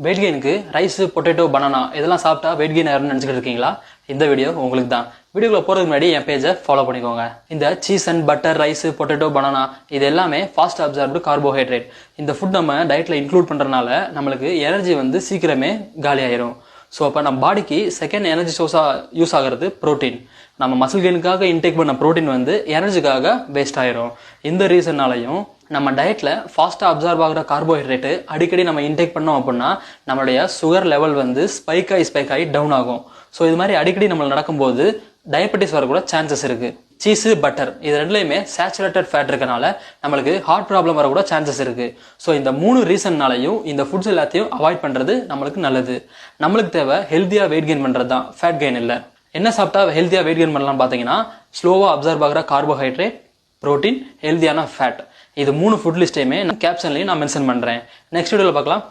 Wait கெயினுக்கு rice, potato, banana இதெல்லாம் சாப்பிட்டா weight gain ஆயிரும்னு நினச்சிக்கிட்டு இருக்கீங்களா? இந்த வீடியோ உங்களுக்கு தான். வீடியோக்குள்ள போகிறதுக்கு முன்னாடி என் பேஜை ஃபாலோ பண்ணிக்கோங்க. இந்த cheese and butter, rice, potato, banana இது எல்லாமே ஃபாஸ்ட் அப்சார்ப்டு கார்போஹைட்ரேட். இந்த ஃபுட் நம்ம டயட்டில் இன்க்ளூட் பண்ணுறதுனால நம்மளுக்கு எனர்ஜி சீக்கிரமே காலி ஆயிரும். ஸோ அப்போ நம்ம பாடிக்கு செகண்ட் எனர்ஜி சோர்ஸாக யூஸ் ஆகிறது ப்ரோட்டீன். நம்ம மசில் கெயினுக்காக இன்டேக் பண்ண ப்ரோட்டீன் எனர்ஜிக்காக வேஸ்ட் ஆயிரும். இந்த ரீசன்னாலையும் நம்ம டயட்ல ஃபாஸ்ட்டாக அப்சார்ப் ஆகிற கார்போஹைட்ரேட்டு அடிக்கடி நம்ம இன்டேக் பண்ணோம் அப்படின்னா நம்மளுடைய சுகர் லெவல் ஸ்பைக் ஆகி டவுன் ஆகும். ஸோ இது மாதிரி அடிக்கடி நம்ம நடக்கும்போது டயபெட்டிஸ் வரக்கூட சான்சஸ் இருக்கு. சீஸு, பட்டர் இது ரெண்டுலையுமே சேச்சுரேட்டட் ஃபேட் இருக்கனால நம்மளுக்கு ஹார்ட் ப்ராப்ளம் வரக்கூட சான்சஸ் இருக்கு. ஸோ இந்த 3 ரீசன்னாலையும் இந்த ஃபுட்ஸ் எல்லாத்தையும் அவாய்ட் பண்றது நம்மளுக்கு நல்லது. நம்மளுக்கு தேவை ஹெல்த்தியா வெயிட் கெயின் பண்றது தான், ஃபேட் கெயின் இல்லை. என்ன சாப்பிட்டா ஹெல்த்தியா வெயிட் கெயின் பண்ணலாம் பார்த்தீங்கன்னா, ஸ்லோவா அப்சர்வ் ஆகிற கார்போஹைட்ரேட், ப்ரோட்டீன், ஹெல்த்தியான ஃபேட். இது 3 ஃபுட் லிஸ்ட்டையுமே கேப்ஷன்லையும் நான் மென்ஷன் பண்றேன். நெக்ஸ்ட் வீடியோவில் பார்க்கலாம்.